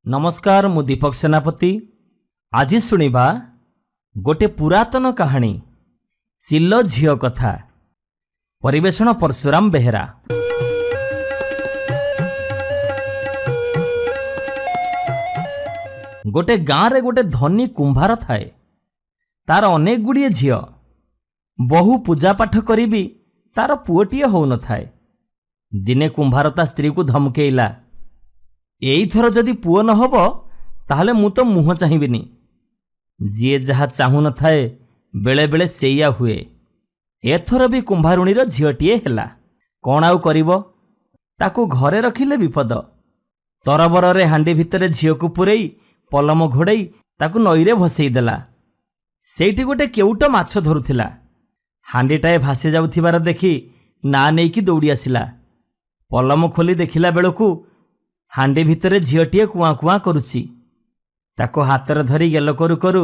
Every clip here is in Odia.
नमस्कार मु दीपक सेनापति। आज शुणिबा गोटे पुरातन कहानी चिल्ल झियो कथा। परिवेषण परशुराम बेहेरा। गोटे गाँव रे गोटे धनी कुंभार थाए। तार अनेक गुड़िए झियो। बहु पूजा पाठ करी भी तार पुओटीए हो न थाए। दिने कुंभार ता स्त्री को धमकेइला, एइथर जदि पुओ न हब ताहले मु तो मुह चाहिबिनी। जिए जहा चाहू न थाए बेले बेले सेया हुए। एथर भी कुंभारुणीर झियोटीए हेला। कौन आउ करिबो, ताकू घरे रखिले विपद। तरबରରେ हांडी भितरे झियो को पुरेई पलम घोड़ेई ताकू नईरे भसेई देला। सेठी गोटे केउट माछ धरुथिला। हांडीटाए भासी जाउथिबार देखि ना नेकी दौड़ी आसिला। पलम खोली देखिला बेलकू हांडी भितरे झियोटीए कुआं कुआं करुची। ताको हातरे धरी गेल करू करू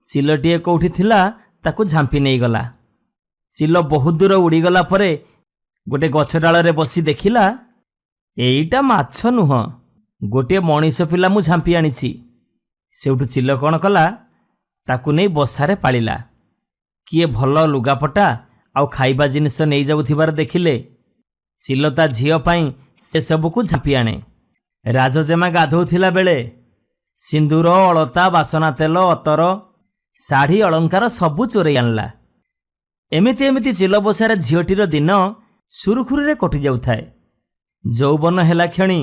चिलटीए कौठी थिला ताको झांपी नहीं गला। चिल बहुत दूर उड़ीगला परे गोटे गछ डालरे बसी देखिला, एईटा माछ नुह, गोटे मनीष पिला मु झांपी आनिछि। सेउठु चिल कौन कला, ताकू नहीं बसारे पालिला। किए भल लुगापटा आउ खाइबा जिनिस नहीं जाउथिबार देखिले चिल ता झियो पाई से सबको झांपी आने। राजजेमा गाधोथिला बेले सिंदूर अलता बासना तेल अतर शाढ़ी अलंकार सबू चोरई आनला। एमिति एमिति चिल बसार झियोटीर दिन सुरुखुरी कटि जाउथाए। यौवन हेला क्षणी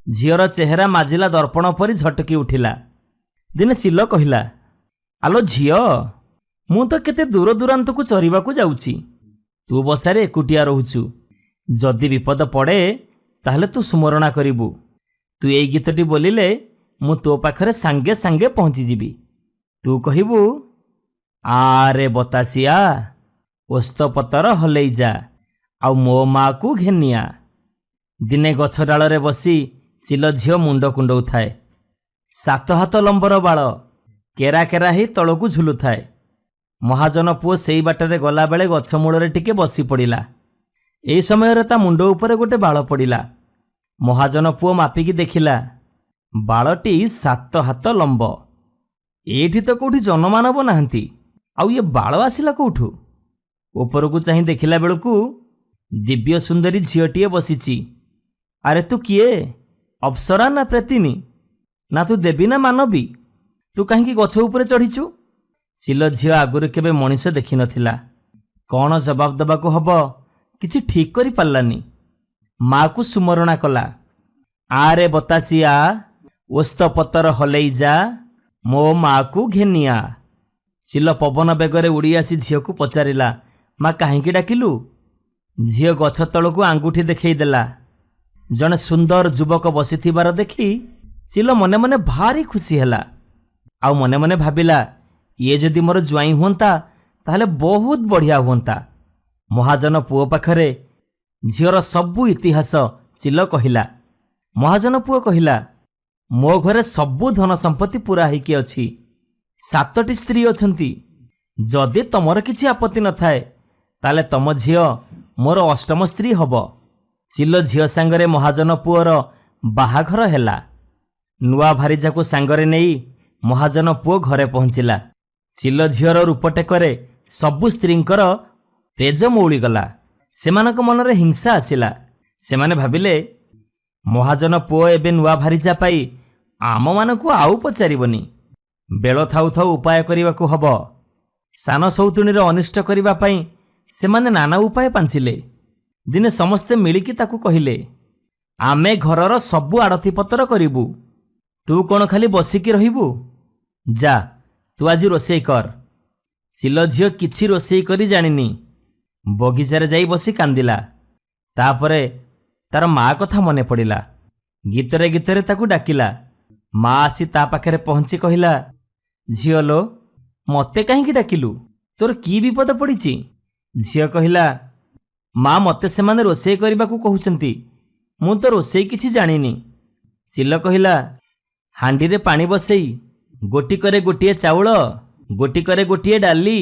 झियर चेहरा माजिला दर्पण परी झटकी उठिला। दिने चिल कहिला, आलो झियो, मु तो केते दूर दूरांत को चरिबाकू जाउची, तू बसारे एकुटिया रहुचु। जदि विपद पड़े ताहले तू स्मरणा करिबू। तू एई गीतटी बोलिले मु तो पाखरे सांगे सांगे पहुंची जीबी। तू कहिबू, आरे बतासिया ओस्त पतर हलेई जा आउ मो माँ को घेनिया। दिने गछ डालरे बसी चिल झियो मुंड कुंडौ थाए। 7 हाथ लंबर बाळ केरा केरा ही तळकू झुलु थाए। महाजन पुओ सेई बाटरे गला बेले गछ मूଳରେ टिके बसी पड़िला। एई समय ता मुंड उपरे गोटे बाळ पड़िला। महाजन पुओ मापिकी देखिला, बाळटी 7 हाथ लंब। एठी तो कोठी जनमानव नाहंती, आउ ये बाळ आसिला कोठू। उपरकू चाहि देखिला बेलकू दिव्य सुंदरी झियोटीए बसिची। अरे तू किए, अप्सरा ना प्रेतिनी, ना तू देवी ना मानवी, तू कहीं गछ उपरे चढ़ीचु। चिल झियो आगुरी केबे मनीष देखि नथिला। कौन जवाब देबाकू हब किछि ठीक करि पारलानी। माँ को सुमरणा कला, आरे बतासिया ओस्त पतर हलेई जा मो माँ को घेनिया। चिल पवन बेगरे उड़ी आसी झियो को पचारिला, माँ काहींकी डाकिलु। झियो गछ तळकू आंगुठी देखई देला। जने सुंदर युवक बसिथिबार देखि चिल मने मने भारी खुशी हैला। आउ मने मने भाबिला, ये जदि मोर ज्वाई हुंता ताहले बहुत बढ़िया हुंता। महाजन पुओ पाखरे झियर सबू इतिहास चिल कहिला। महाजन पुओ कहिला, मो घरे सबू धन संपत्ति पूरा होइकी अछि। 7टी स्त्री अछंती। जदि तमर किछि आपत्ति न थाए ताले तम झियो मोर 8म स्त्री हब। चिल झियो सांगरे महाजन पुओर बाहाघर हेला। नुआ भारिजा को सांगरे नेई महाजन पुओ घरे पहुंचिला। चिल झियर रूपटेकरे सबू स्त्रींकर तेज मौली गला। सेमानक मनरे हिंसा आसिला। सेमाने भाबिले, महाजन पुओ एबे नुआ भारिजा पाई आम मानकू आउ पचारिबनी। बेल थाउ थाउ उपाय करिबाकू हब। सान सौतुणीर अनिष्ट करिबा पाई सेमाने नाना उपाय पांचिले। दिने समस्ते मिलिकी ताकू कहिले, आमे घरर सबू आड़ती पतर करिबू, तू कोन खाली बसिकी रहिबू। जा तू आज रोषेई कर। चिल झियो किछि रोषेई करी जानिनी। बगीचारे जाई बसी कांदिला। तापरे तार माँ कथा मने पड़िला। गीतरे गीतरे ताकू डाकिला। माँ आसी ता पाखरे पहुंची कहिला, झियो लो, मते काहींकी डाकिलु, तोर की विपद पड़िची। झियो कहिला, माँ मते सेमाने रोषेई करिबाकू कहउचंती, मु तो रोषेई किछि जानिनी। चिल कहिला, हांडीरे पानी बसेई गोटिकरे गोटिए चाउळ, गोटिकरे गोटिए डाली,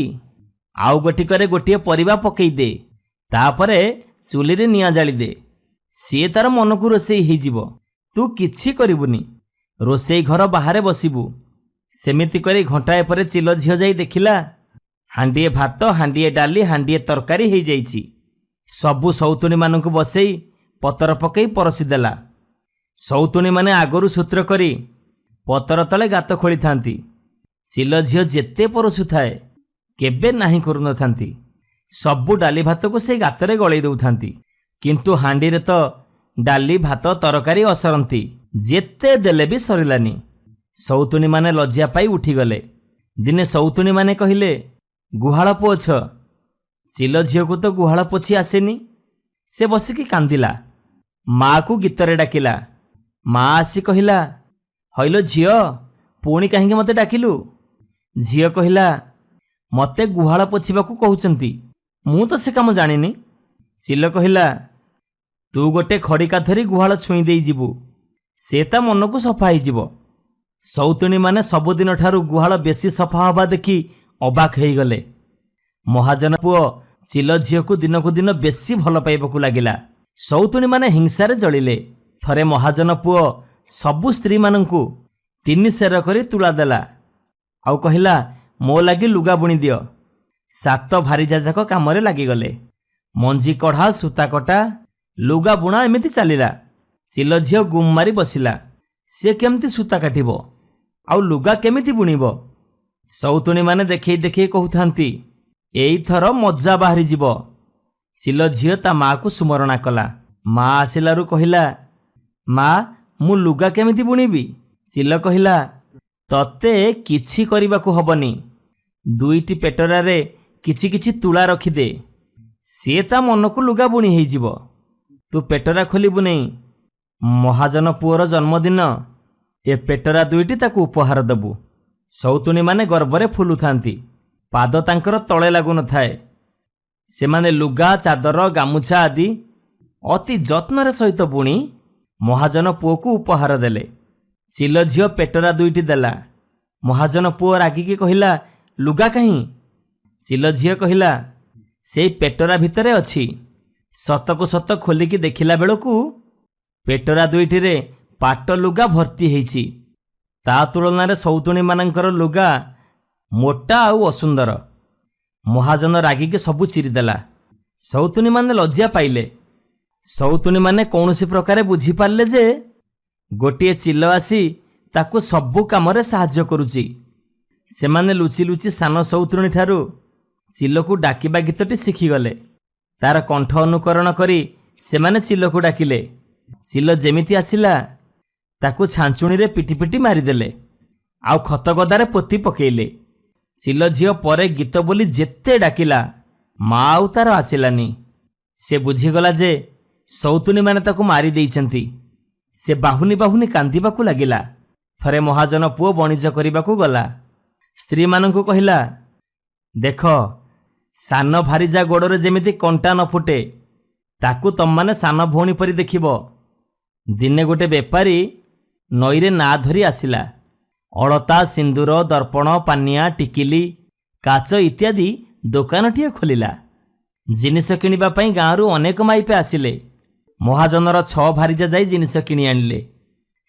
आउ गोटिकरे गोटिए परिबा पकेई दे, तापरे चुली रे निया जाली दे। सी तार मन को रोषेई हो, तू किछि करिबुनी। ରୋଷେଇ ଘର ବାହାରେ ବସିବୁ। ସେମିତି କରି ଘଣ୍ଟାଏ ପରେ ଚିଲ ଝିଅ ଯାଇ ଦେଖିଲା ହାଣ୍ଡିଏ ଭାତ, ହାଣ୍ଡିଏ ଡାଲି, ହାଣ୍ଡିଏ ତରକାରୀ ହେଇଯାଇଛି। ସବୁ ସଉତୁଣୀମାନଙ୍କୁ ବସେଇ ପତର ପକେଇ ପରସି ଦେଲା। ସଉତୁଣୀମାନେ ଆଗରୁ ସୂତ୍ର କରି ପତର ତଳେ ଗାତ ଖୋଳିଥାନ୍ତି। ଚିଲ ଝିଅ ଯେତେ ପରସୁଥାଏ କେବେ ନାହିଁ କରୁନଥାନ୍ତି। ସବୁ ଡାଲି ଭାତକୁ ସେଇ ଗାତରେ ଗଳେଇ ଦେଉଥାନ୍ତି। କିନ୍ତୁ ହାଣ୍ଡିରେ ତ ଡାଲି ଭାତ ତରକାରୀ ଅସରନ୍ତି। ଯେତେ ଦେଲେ ବି ସରିଲାନି। ସଉତୁଣୀମାନେ ଲଜ୍ଜା ପାଇ ଉଠିଗଲେ। ଦିନେ ସଉତୁଣୀମାନେ କହିଲେ, ଗୁହାଳ ପୋଛ। ଚିଲ ଝିଅକୁ ତ ଗୁହାଳ ପୋଛି ଆସେନି। ସେ ବସିକି କାନ୍ଦିଲା। ମାଆକୁ ଗୀତରେ ଡାକିଲା। ମା ଆସି କହିଲା, ହଇଲୋ ଝିଅ, ପୁଣି କାହିଁକି ମୋତେ ଡାକିଲୁ? ଝିଅ କହିଲା, ମୋତେ ଗୁହାଳ ପୋଛିବାକୁ କହୁଛନ୍ତି, ମୁଁ ତ ସେ କାମ ଜାଣିନି। ଚିଲ କହିଲା, ତୁ ଗୋଟେ ଖଡ଼ିକା ଧରି ଗୁହାଳ ଛୁଇଁ ଦେଇଯିବୁ, ସେ ତା ମନକୁ ସଫା ହେଇଯିବ। ସଉତୁଣୀମାନେ ସବୁଦିନଠାରୁ ଗୁହାଳ ବେଶୀ ସଫା ହେବା ଦେଖି ଅବାକ ହେଇଗଲେ। ମହାଜନ ପୁଅ ଚିଲ ଝିଅକୁ ଦିନକୁ ଦିନ ବେଶୀ ଭଲ ପାଇବାକୁ ଲାଗିଲା। ସଉତୁଣୀମାନେ ହିଂସାରେ ଜଳିଲେ। ଥରେ ମହାଜନ ପୁଅ ସବୁ ସ୍ତ୍ରୀମାନଙ୍କୁ 3 ସେର କରି ତୁଳା ଦେଲା। ଆଉ କହିଲା, ମୋ ଲାଗି ଲୁଗା ବୁଣି ଦିଅ। 7 ଭାରିଯାଯାକ କାମରେ ଲାଗିଗଲେ। ମଞ୍ଜି କଢ଼ା, ସୂତା କଟା, ଲୁଗା ବୁଣା ଏମିତି ଚାଲିଲା। ଚିଲ ଝିଅ ଗୁମ୍ ମାରି ବସିଲା। ସେ କେମିତି ସୂତା କାଟିବ ଆଉ ଲୁଗା କେମିତି ବୁଣିବ? ସଉତୁଣୀମାନେ ଦେଖେଇ ଦେଖେଇ କହୁଥାନ୍ତି, ଏଇଥର ମଜା ବାହାରିଯିବ। ଚିଲ ଝିଅ ତା ମାଆକୁ ସୁମରଣା କଲା। ମା ଆସିଲାରୁ କହିଲା, ମା, ମୁଁ ଲୁଗା କେମିତି ବୁଣିବି? ଚିଲ କହିଲା, ତତେ କିଛି କରିବାକୁ ହବନି। 2ଟି ପେଟରାରେ କିଛି କିଛି ତୁଳା ରଖିଦେ, ସିଏ ତା ମନକୁ ଲୁଗା ବୁଣି ହେଇଯିବ। ତୁ ପେଟରା ଖୋଲିବୁ ନେଇ। ମହାଜନ ପୁଅର ଜନ୍ମଦିନ, ଏ ପେଟରା 2ଟି ତାକୁ ଉପହାର ଦେବୁ। ସଉତୁଣୀମାନେ ଗର୍ବରେ ଫୁଲୁଥାନ୍ତି। ପାଦ ତାଙ୍କର ତଳେ ଲାଗୁନଥାଏ। ସେମାନେ ଲୁଗା, ଚାଦର, ଗାମୁଛା ଆଦି ଅତି ଯତ୍ନର ସହିତ ବୁଣି ମହାଜନ ପୁଅକୁ ଉପହାର ଦେଲେ। ଚିଲ ଝିଅ ପେଟରା 2ଟି ଦେଲା। ମହାଜନ ପୁଅ ରାଗିକି କହିଲା, ଲୁଗା କାହିଁ? ଚିଲ ଝିଅ କହିଲା, ସେଇ ପେଟରା ଭିତରେ ଅଛି। ସତକୁ ସତ ଖୋଲିକି ଦେଖିଲା ବେଳକୁ ପେଟରା 2ଟିରେ ପାଟ ଲୁଗା ଭର୍ତ୍ତି ହେଇଛି। ତା ତୁଳନାରେ ସଉତୁଣୀମାନଙ୍କର ଲୁଗା ମୋଟା ଆଉ ଅସୁନ୍ଦର। ମହାଜନ ରାଗିକି ସବୁ ଚିରିଦେଲା। ସଉତୁଣୀମାନେ ଲଜ୍ଜା ପାଇଲେ। ସଉତୁଣୀମାନେ କୌଣସି ପ୍ରକାରେ ବୁଝିପାରିଲେ ଯେ ଗୋଟିଏ ଚିଲ ଆସି ତାକୁ ସବୁ କାମରେ ସାହାଯ୍ୟ କରୁଛି। ସେମାନେ ଲୁଚି ଲୁଚି ସାନ ସଉତୁଣୀଠାରୁ ଚିଲକୁ ଡାକିବା ଗୀତଟି ଶିଖିଗଲେ। ତାର କଣ୍ଠ ଅନୁକରଣ କରି ସେମାନେ ଚିଲକୁ ଡାକିଲେ। ଚିଲ ଯେମିତି ଆସିଲା ତାକୁ ଛାଞ୍ଚୁଣିରେ ପିଟି ପିଟି ମାରିଦେଲେ, ଆଉ ଖତଗଦାରେ ପୋତି ପକେଇଲେ। ଚିଲ ଝିଅ ପରେ ଗୀତ ବୋଲି ଯେତେ ଡାକିଲା, ମା ଆଉ ତାର ଆସିଲାନି। ସେ ବୁଝିଗଲା ଯେ ସଉତୁଣୀମାନେ ତାକୁ ମାରି ଦେଇଛନ୍ତି। ସେ ବାହୁନି ବାହୁନି କାନ୍ଦିବାକୁ ଲାଗିଲା। ଥରେ ମହାଜନ ପୁଅ ବଣିଜ କରିବାକୁ ଗଲା। ସ୍ତ୍ରୀମାନଙ୍କୁ କହିଲା, ଦେଖ, ସାନ ଭାରିଜା ଗୋଡ଼ରେ ଯେମିତି କଣ୍ଟା ନ ଫୁଟେ, ତାକୁ ତମମାନେ ସାନ ଭଉଣୀ ପରି ଦେଖିବ। ଦିନେ ଗୋଟେ ବେପାରୀ ନଈରେ ନାଆ ଧରି ଆସିଲା। ଅଳତା, ସିନ୍ଦୁର, ଦର୍ପଣ, ପାନିଆ, ଟିକିଲି, କାଚ ଇତ୍ୟାଦି ଦୋକାନଟିଏ ଖୋଲିଲା। ଜିନିଷ କିଣିବା ପାଇଁ ଗାଁରୁ ଅନେକ ମାଇପେ ଆସିଲେ। ମହାଜନର 6 ଭାରିଜା ଯାଇ ଜିନିଷ କିଣି ଆଣିଲେ।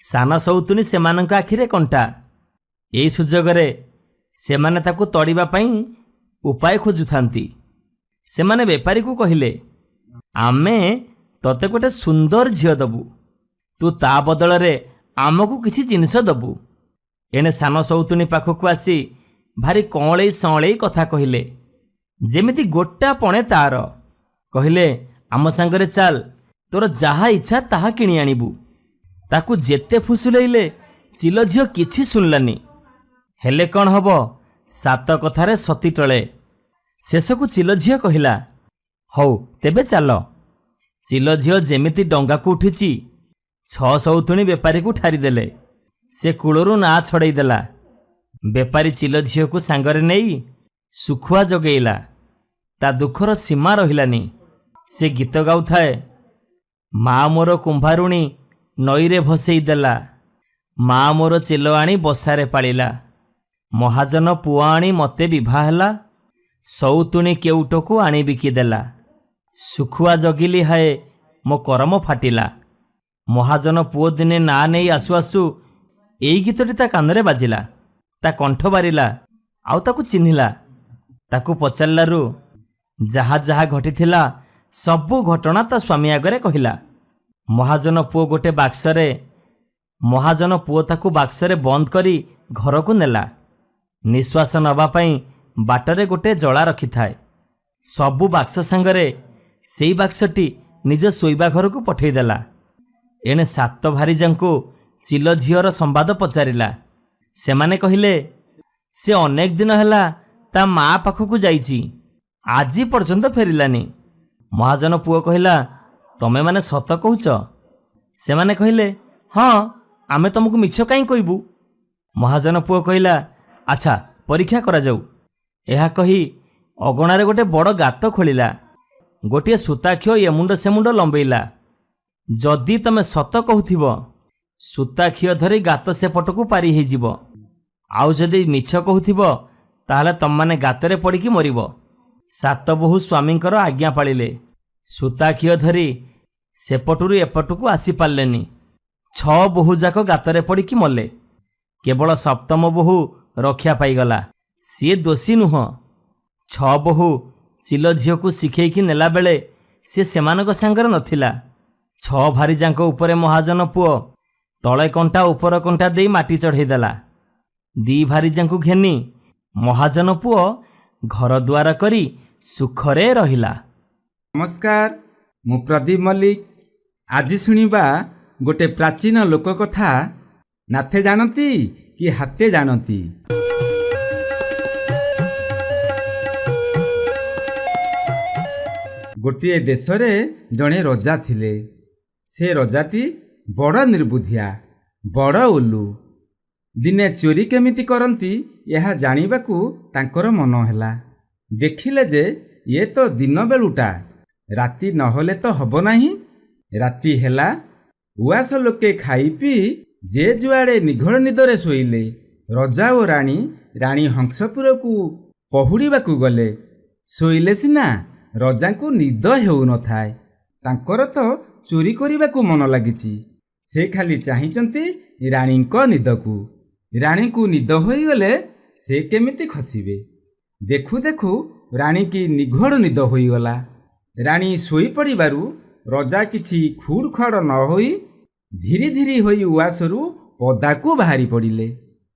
ସାନ ସଉତୁଣୀ ସେମାନଙ୍କ ଆଖିରେ କଣ୍ଟା। ଏଇ ସୁଯୋଗରେ ସେମାନେ ତାକୁ ତଡ଼ିବା ପାଇଁ ଉପାୟ ଖୋଜୁଥାନ୍ତି। ସେମାନେ ବେପାରୀକୁ କହିଲେ, ଆମେ ତତେ ଗୋଟେ ସୁନ୍ଦର ଝିଅ ଦେବୁ, ତୁ ତା ବଦଳରେ ଆମକୁ କିଛି ଜିନିଷ ଦେବୁ। ଏଣେ ସାନ ସଉତୁଣୀ ପାଖକୁ ଆସି ଭାରି କଅଁଳେଇ ସଅଁଳେଇ କଥା କହିଲେ, ଯେମିତି ଗୋଟା ପଣେ ତାର। କହିଲେ, ଆମ ସାଙ୍ଗରେ ଚାଲ, ତୋର ଯାହା ଇଚ୍ଛା ତାହା କିଣି ଆଣିବୁ। ତାକୁ ଯେତେ ଫୁସୁଲେଇଲେ ଚିଲ ଝିଅ କିଛି ଶୁଣିଲାନି। ହେଲେ କ'ଣ ହବ, 7 କଥାରେ ସତୀ ଟଳେ। ଶେଷକୁ ଚିଲ ଝିଅ କହିଲା, ହଉ ତେବେ ଚାଲ। ଚିଲ ଝିଅ ଯେମିତି ଡଙ୍ଗାକୁ ଉଠିଛି, 6 ସଉତୁଣୀ ବେପାରୀକୁ ଠାରିଦେଲେ। ସେ କୂଳରୁ ନାଆ ଛଡ଼େଇ ଦେଲା। ବେପାରୀ ଚିଲ ଝିଅକୁ ସାଙ୍ଗରେ ନେଇ ଶୁଖୁଆ ଜଗେଇଲା। ତା ଦୁଃଖର ସୀମା ରହିଲାନି। ସେ ଗୀତ ଗାଉଥାଏ, ମା ମୋର କୁମ୍ଭାରୁଣୀ ନଈରେ ଭସେଇ ଦେଲା, ମା ମୋର ଚିଲ ଆଣି ବସାରେ ପାଳିଲା, ମହାଜନ ପୁଅ ଆଣି ମୋତେ ବିଭା ହେଲା, ସଉତୁଣୀ କେଉଟକୁ ଆଣି ବିକି ଦେଲା, ଶୁଖୁଆ ଜଗିଲି ହାଏ ମୋ କରମ ଫାଟିଲା। ମହାଜନ ପୁଅ ଦିନେ ନାଆ ନେଇ ଆସୁ ଆସୁ ଏଇ ଗୀତଟି ତା କାନରେ ବାଜିଲା, ତା କଣ୍ଠ ବାରିଲା, ଆଉ ତାକୁ ଚିହ୍ନିଲା। ତାକୁ ପଚାରିଲାରୁ ଯାହା ଯାହା ଘଟିଥିଲା ସବୁ ଘଟଣା ତା ସ୍ୱାମୀ ଆଗରେ କହିଲା। ମହାଜନ ପୁଅ ତାକୁ ବାକ୍ସରେ ବନ୍ଦ କରି ଘରକୁ ନେଲା। ନିଶ୍ୱାସ ନେବା ପାଇଁ ବାଟରେ ଗୋଟିଏ ଜଳା ରଖିଥାଏ। ସବୁ ବାକ୍ସ ସାଙ୍ଗରେ ସେଇ ବାକ୍ସଟି ନିଜ ଶୋଇବା ଘରକୁ ପଠାଇଦେଲା। ଏଣେ 7 ଭାରିଜାଙ୍କୁ ଚିଲ ଝିଅର ସମ୍ବାଦ ପଚାରିଲା। ସେମାନେ କହିଲେ, ସେ ଅନେକ ଦିନ ହେଲା ତା ମା ପାଖକୁ ଯାଇଛି, ଆଜି ପର୍ଯ୍ୟନ୍ତ ଫେରିଲାନି। ମହାଜନ ପୁଅ କହିଲା, ତମେମାନେ ସତ କହୁଛ? ସେମାନେ କହିଲେ, ହଁ, ଆମେ ତମକୁ ମିଛ କାହିଁ କହିବୁ? ମହାଜନ ପୁଅ କହିଲା, ଆଚ୍ଛା, ପରୀକ୍ଷା କରାଯାଉ। ଏହା କହି ଅଗଣାରେ ଗୋଟିଏ ବଡ଼ ଗାତ ଖୋଳିଲା। ଗୋଟିଏ ସୂତାଖିଅ ଏମୁଣ୍ଡ ସେମୁଣ୍ଡ ଲମ୍ବେଇଲା। ଯଦି ତମେ ସତ କହୁଥିବ, ସୂତାଖିଅ ଧରି ଗାତ ସେପଟକୁ ପାରି ହେଇଯିବ। ଆଉ ଯଦି ମିଛ କହୁଥିବ, ତାହେଲେ ତମମାନେ ଗାତରେ ପଡ଼ିକି ମରିବ। 7 ବୋହୂ ସ୍ୱାମୀଙ୍କର ଆଜ୍ଞା ପାଳିଲେ। ସୂତାଖିଅ ଧରି ସେପଟରୁ ଏପଟକୁ ଆସିପାରିଲେନି। 6 ବୋହୂ ଯାକ ଗାତରେ ପଡ଼ିକି ମଲେ। କେବଳ 7ମ ବୋହୂ ରକ୍ଷା ପାଇଗଲା। ସିଏ ଦୋଷୀ ନୁହଁ। 6 ବୋହୂ ଚିଲ ଝିଅକୁ ଶିଖେଇକି ନେଲାବେଳେ ସିଏ ସେମାନଙ୍କ ସାଙ୍ଗରେ ନଥିଲା। 6 ଭାରିଜାଙ୍କ ଉପରେ ମହାଜନ ପୁଅ ତଳେ କଣ୍ଟା ଉପର କଣ୍ଟା ଦେଇ ମାଟି ଚଢ଼େଇ ଦେଲା। 2 ଭାରିଜାଙ୍କୁ ଘେନି ମହାଜନ ପୁଅ ଘର ଦୁଆର କରି ସୁଖରେ ରହିଲା। ନମସ୍କାର, ମୁଁ ପ୍ରଦୀପ ମଲ୍ଲିକ। ଆଜି ଶୁଣିବା ଗୋଟେ ପ୍ରାଚୀନ ଲୋକକଥା। ନାଥେ ଜାଣନ୍ତି କି ହାତେ ଜାଣନ୍ତି? ଗୋଟିଏ ଦେଶରେ ଜଣେ ରଜା ଥିଲେ। ସେ ରଜାଟି ବଡ଼ ନିର୍ବୁଦ୍ଧିଆ, ବଡ଼ ଓଲୁ। ଦିନେ ଚୋରି କେମିତି କରନ୍ତି ଏହା ଜାଣିବାକୁ ତାଙ୍କର ମନ ହେଲା। ଦେଖିଲେ ଯେ ଇଏ ତ ଦିନ ବେଳୁଟା, ରାତି ନହେଲେ ତ ହବ ନାହିଁ। ରାତି ହେଲା, ଉଆସ ଲୋକେ ଖାଇ ପିଇ ଯେ ଯୁଆଡ଼େ ନିଘୋଡ଼ ନିଦରେ ଶୋଇଲେ। ରଜା ଓ ରାଣୀ ହଂସପୁରକୁ ପହୁଡ଼ିବାକୁ ଗଲେ। ଶୋଇଲେ ସିନା, ରଜାଙ୍କୁ ନିଦ ହେଉନଥାଏ। ତାଙ୍କର ତ ଚୋରି କରିବାକୁ ମନ ଲାଗିଛି। ସେ ଖାଲି ଚାହିଁଛନ୍ତି ରାଣୀଙ୍କ ନିଦକୁ। ରାଣୀକୁ ନିଦ ହୋଇଗଲେ ସେ କେମିତି ଖସିବେ। ଦେଖୁ ଦେଖୁ ରାଣୀକି ନିଘୋଡ଼ ନିଦ ହୋଇଗଲା। ରାଣୀ ଶୋଇପଡ଼ିବାରୁ ରଜା କିଛି ଖୁଡ଼ ଖାଡ଼ ନ ହୋଇ ଧୀରେ ଧୀରେ ହୋଇ ଉଆସରୁ ପଦାକୁ ବାହାରି ପଡ଼ିଲେ।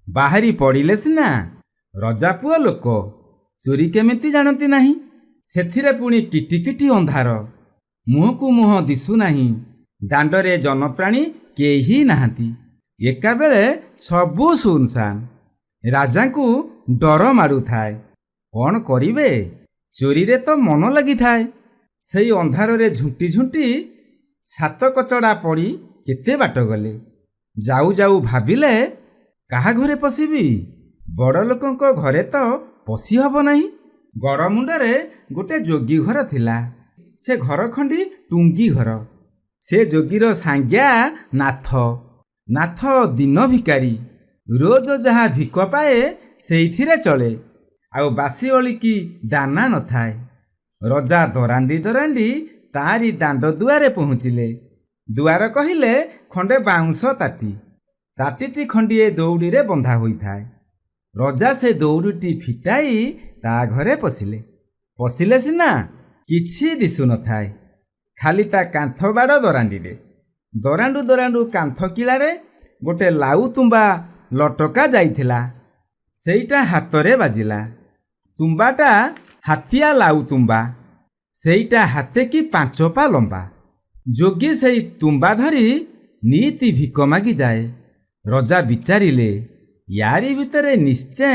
ବାହାରି ପଡ଼ିଲେ ସିନା, ରଜା ପୁଅ ଲୋକ, ଚୋରି କେମିତି ଜାଣନ୍ତି ନାହିଁ। ସେଥିରେ ପୁଣି କିଟିକିଟି ଅନ୍ଧାର, ମୁହଁକୁ ମୁହଁ ଦିଶୁନାହିଁ। ଦାଣ୍ଡରେ ଜନପ୍ରାଣୀ କେହି ନାହାନ୍ତି। ଏକାବେଳେ ସବୁ ସୁନସାନ। ରାଜାଙ୍କୁ ଡର ମାଡ଼ୁଥାଏ। କ'ଣ କରିବେ? ଚୋରିରେ ତ ମନ ଲାଗିଥାଏ। ସେଇ ଅନ୍ଧାରରେ ଝୁଣ୍ଟି ଝୁଣ୍ଟି 7 କଚଡ଼ା ପଡ଼ି କେତେ ବାଟ ଗଲେ। ଯାଉ ଯାଉ ଭାବିଲେ, କାହା ଘରେ ପଶିବି? ବଡ଼ ଲୋକଙ୍କ ଘରେ ତ ପଶି ହବ ନାହିଁ। ଗଡ଼ ମୁଣ୍ଡରେ ଗୋଟେ ଯୋଗୀ ଘର ଥିଲା। ସେ ଘର ଖଣ୍ଡି ଟୁଙ୍ଗି ଘର। ସେ ଯୋଗୀର ସାଙ୍ଗିଆ ନାଥ। ନାଥ ଦିନ ଭିକାରୀ। ରୋଜ ଯାହା ଭିକ ପାଏ ସେଇଥିରେ ଚଳେ। ଆଉ ବାସି ଓଳିକି ଦାନା ନଥାଏ। ରଜା ଦରାଣ୍ଡି ଦରାଣ୍ଡି ତାରି ଦାଣ୍ଡ ଦୁଆରେ ପହଞ୍ଚିଲେ। ଦୁଆର କହିଲେ ଖଣ୍ଡେ ବାଉଁଶ ତାଟି। ତାଟିଟି ଖଣ୍ଡିଏ ଦଉଡ଼ିରେ ବନ୍ଧା ହୋଇଥାଏ। ରଜା ସେ ଦଉଡ଼ିଟି ଫିଟାଇ ତା ଘରେ ପଶିଲେ। ପଶିଲେ ସିନା, କିଛି ଦିଶୁନଥାଏ। ଖାଲି ତା କାନ୍ଥ ବାଡ଼ ଦରାଣ୍ଡିରେ। ଦରାଣ୍ଡୁ ଦରାଣ୍ଡୁ କାନ୍ଥ କିଳାରେ ଗୋଟେ ଲାଉ ତୁମ୍ବା ଲଟକା ଯାଇଥିଲା। ସେଇଟା ହାତରେ ବାଜିଲା। ତୁମ୍ବାଟା ହାତିଆ ଲାଉ ତୁମ୍ବା। ସେଇଟା ହାତେ କି 5 ପା ଲମ୍ବା। ଯୋଗୀ ସେଇ ତୁମ୍ବା ଧରି ନିତି ଭିକ ମାଗିଯାଏ। ରଜା ବିଚାରିଲେ, ୟାରି ଭିତରେ ନିଶ୍ଚୟ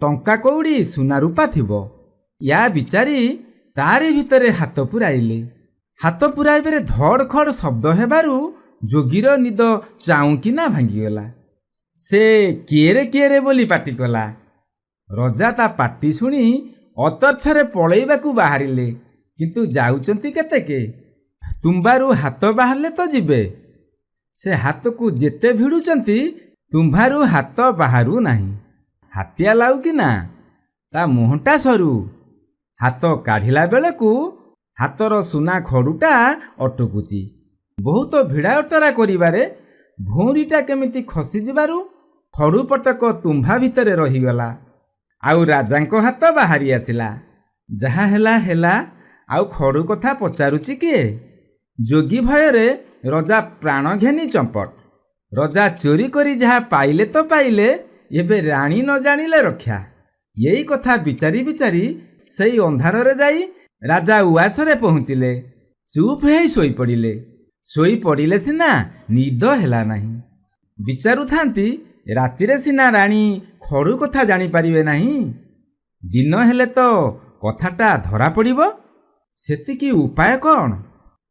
ଟଙ୍କା କଉଡ଼ି ସୁନା ରୂପା ଥିବ। ୟା ବିଚାରି ତାରି ଭିତରେ ହାତ ପୁରାଇଲେ। ହାତ ପୁରାଇବାରେ ଧଡ଼ ଖଡ଼ ଶବ୍ଦ ହେବାରୁ ଯୋଗୀର ନିଦ ଚାଉଁକିନା ଭାଙ୍ଗିଗଲା। ସେ କିଏରେ ବୋଲି ପାଟି କଲା। ରଜା ତା ପାଟି ଶୁଣି ଅତର୍ଚ୍ଛରେ ପଳେଇବାକୁ ବାହାରିଲେ। କିନ୍ତୁ ଯାଉଛନ୍ତି କେତେକେ? ତୁମ୍ବାରୁ ହାତ ବାହାରିଲେ ତ ଯିବେ। ସେ ହାତକୁ ଯେତେ ଭିଡ଼ୁଛନ୍ତି ତୁମ୍ଭାରୁ ହାତ ବାହାରୁ ନାହିଁ। ହାତିଆ ଲାଉ କିନା, ତା ମୁହଁଟା ସରୁ। ହାତ କାଢ଼ିଲା ବେଳକୁ ହାତର ସୁନା ଖଡ଼ୁଟା ଅଟକୁଛି। ବହୁତ ଭିଡ଼ା ଅଟରା କରିବାରେ ଭଉଁରୀଟା କେମିତି ଖସିଯିବାରୁ ଖଡ଼ୁ ପଟକ ତୁମ୍ଭା ଭିତରେ ରହିଗଲା। ଆଉ ରାଜାଙ୍କ ହାତ ବାହାରି ଆସିଲା। ଯାହା ହେଲା ହେଲା, ଆଉ ଖଡ଼ୁ କଥା ପଚାରୁଛି କିଏ? ଯୋଗୀ ଭୟରେ ରଜା ପ୍ରାଣ ଘେନି ଚମ୍ପଟ। ରଜା ଚୋରି କରି ଯାହା ପାଇଲେ ତ ପାଇଲେ, ଏବେ ରାଣୀ ନ ଜାଣିଲେ ରକ୍ଷା। ଏଇ କଥା ବିଚାରି ବିଚାରି ସେଇ ଅନ୍ଧାରରେ ଯାଇ ରାଜା ଉଆସରେ ପହଞ୍ଚିଲେ। ଚୁପ୍ ହେଇ ଶୋଇପଡ଼ିଲେ। ଶୋଇପଡ଼ିଲେ ସିନା ନିଦ ହେଲା ନାହିଁ। ବିଚାରୁଥାନ୍ତି, ରାତିରେ ସିନା ରାଣୀ ଖଡ଼ୁ କଥା ଜାଣିପାରିବେ ନାହିଁ, ଦିନ ହେଲେ ତ କଥାଟା ଧରା ପଡ଼ିବ। ସେତିକି ଉପାୟ କ'ଣ?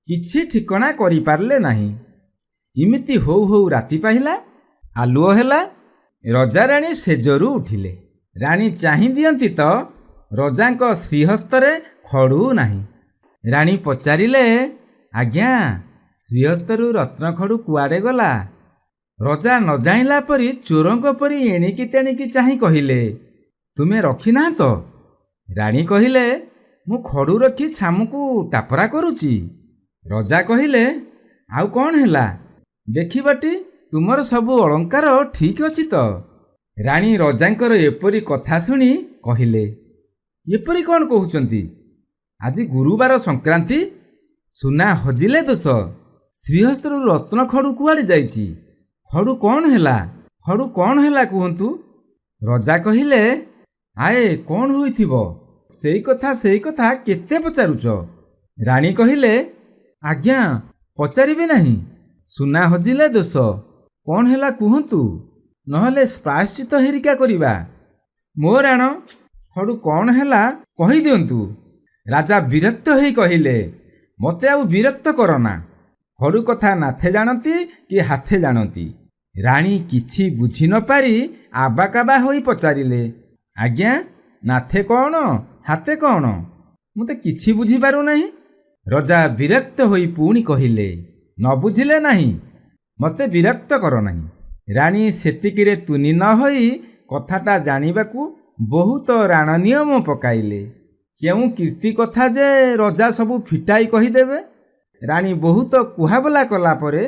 କିଛି ଠିକଣା କରିପାରିଲେ ନାହିଁ। ଇମିତି ହଉ ହଉ ରାତି ପାହିଲା। ଆଲୁଅ ହେଲା। ରଜାରାଣୀ ସେଜରୁ ଉଠିଲେ। ରାଣୀ ଚାହିଁ ଦିଅନ୍ତି ତ ରଜାଙ୍କ ଶ୍ରୀହସ୍ତରେ ଖଡ଼ୁ ନାହିଁ। ରାଣୀ ପଚାରିଲେ, ଆଜ୍ଞା, ଶ୍ରୀହସ୍ତରୁ ରତ୍ନଖଡ଼ୁ କୁଆଡ଼େ ଗଲା? ରଜା ନ ଜାଣିଲା ପରି ଚୋରଙ୍କ ପରି ଏଣିକି ତେଣିକି ଚାହିଁ କହିଲେ, ତୁମେ ରଖିନାହ ତ? ରାଣୀ କହିଲେ, ମୁଁ ଖଡ଼ୁ ରଖି ଛାମୁକୁ ଟାପରା କରୁଛି। ରଜା କହିଲେ, ଆଉ କ'ଣ ହେଲା? ଦେଖିବଟି ତୁମର ସବୁ ଅଳଙ୍କାର ଠିକ୍ ଅଛି ତ? ରାଣୀ ରଜାଙ୍କର ଏପରି କଥା ଶୁଣି କହିଲେ, ଏପରି କ'ଣ କହୁଛନ୍ତି? ଆଜି ଗୁରୁବାର ସଂକ୍ରାନ୍ତି, ସୁନା ହଜିଲେ ଦୋଷ। ଶ୍ରୀହସ୍ତରୁ ରତ୍ନ ଖଡ଼ୁ କୁଆଡ଼େ ଯାଇଛି? ଖଡ଼ୁ କ'ଣ ହେଲା? ଖଡ଼ୁ କ'ଣ ହେଲା କୁହନ୍ତୁ? ରଜା କହିଲେ, ଆଏ କ'ଣ ହୋଇଥିବ? ସେଇ କଥା କେତେ ପଚାରୁଛ? ରାଣୀ କହିଲେ, ଆଜ୍ଞା, ପଚାରିବି ନାହିଁ। ସୁନା ହଜିଲେ ଦୋଷ। କ'ଣ ହେଲା କୁହନ୍ତୁ, ନହେଲେ ପ୍ରାୟଶ୍ଚିତ ହେରିକା କରିବା। ମୋ ରାଣ, ଖଡ଼ୁ କ'ଣ ହେଲା କହିଦିଅନ୍ତୁ। ରାଜା ବିରକ୍ତ ହେଇ କହିଲେ, ମୋତେ ଆଉ ବିରକ୍ତ କରନା। ଖଡ଼ୁ କଥା ନାଥେ ଜାଣନ୍ତି କି ହାତେ ଜାଣନ୍ତି। ରାଣୀ କିଛି ବୁଝି ନ ପାରି ଆବାକାବା ହୋଇ ପଚାରିଲେ, ଆଜ୍ଞା, ନାଥେ କ'ଣ ହାତେ କ'ଣ? ମୁଁ ତ କିଛି ବୁଝିପାରୁନାହିଁ। ରଜା ବିରକ୍ତ ହୋଇ ପୁଣି କହିଲେ, ନ ବୁଝିଲେ ନାହିଁ, ମୋତେ ବିରକ୍ତ କର ନାହିଁ। ରାଣୀ ସେତିକିରେ ତୁନି ନ ହୋଇ କଥାଟା ଜାଣିବାକୁ ବହୁତ ରାଣ ନିୟମ ପକାଇଲେ। କେଉଁ କୀର୍ତ୍ତି କଥା ଯେ ରଜା ସବୁ ଫିଟାଇ କହିଦେବେ। ରାଣୀ ବହୁତ କୁହାବଲା କଲା ପରେ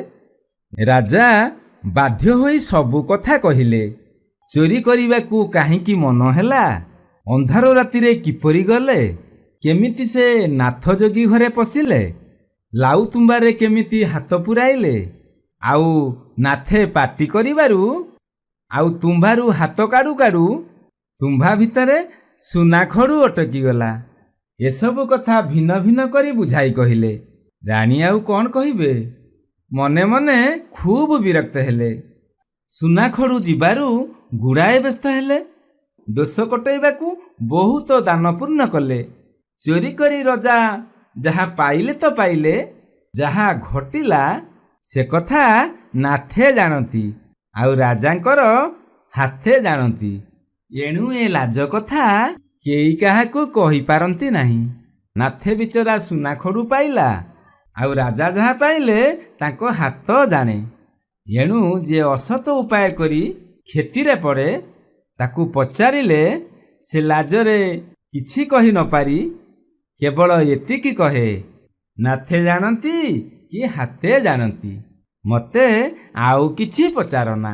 ରାଜା ବାଧ୍ୟ ହୋଇ ସବୁ କଥା କହିଲେ। ଚୋରି କରିବାକୁ କାହିଁକି ମନ ହେଲା? ଅନ୍ଧାର ରାତିରେ କିପରି ଗଲେ? କେମିତି ସେ ନାଥ ଯୋଗୀ ଘରେ ପଶିଲେ? ଲାଉ ତୁମ୍ବାରେ କେମିତି ହାତ ପୁରାଇଲେ? ଆଉ ନାଥେ ପାଟି କରିବାରୁ ଆଉ ତୁମ୍ଭାରୁ ହାତ କାଢ଼ୁ କାଢ଼ୁ ତୁମ୍ଭା ଭିତରେ ସୁନା ଖଡ଼ୁ ଅଟକିଗଲା। ଏସବୁ କଥା ଭିନ୍ନ ଭିନ୍ନ କରି ବୁଝାଇ କହିଲେ। ରାଣୀ ଆଉ କ'ଣ କହିବେ? ମନେ ମନେ ଖୁବ୍ ବିରକ୍ତ ହେଲେ। ସୁନା ଖଡ଼ୁ ଯିବାରୁ ଗୁଡ଼ାଏ ବ୍ୟସ୍ତ ହେଲେ। ଦୋଷ କଟେଇବାକୁ ବହୁତ ଦାନ ପୂର୍ଣ୍ଣ କଲେ। ଚୋରି କରି ରଜା ଯାହା ପାଇଲେ ତ ପାଇଲେ, ଯାହା ଘଟିଲା ସେ କଥା ନାଥେ ଜାଣନ୍ତି, ଆଉ ରାଜାଙ୍କର ହାତେ ଜାଣନ୍ତି। ଏଣୁ ଏ ଲାଜ କଥା କେହି କାହାକୁ କହିପାରନ୍ତି ନାହିଁ। ନାଥେ ବିଚରା ସୁନା ଖଡ଼ୁ ପାଇଲା, ଆଉ ରାଜା ଯାହା ପାଇଲେ ତାଙ୍କ ହାତ ଜାଣେ। ଏଣୁ ଯିଏ ଅସତ ଉପାୟ କରି କ୍ଷତିରେ ପଡ଼େ, ତାକୁ ପଚାରିଲେ ସେ ଲାଜରେ କିଛି କହି ନ ପାରି କେବଳ ଏତିକି କହେ, ନାଥେ ଜାଣନ୍ତି କି ହାତେ ଜାଣନ୍ତି, ମୋତେ ଆଉ କିଛି ପଚାରନା।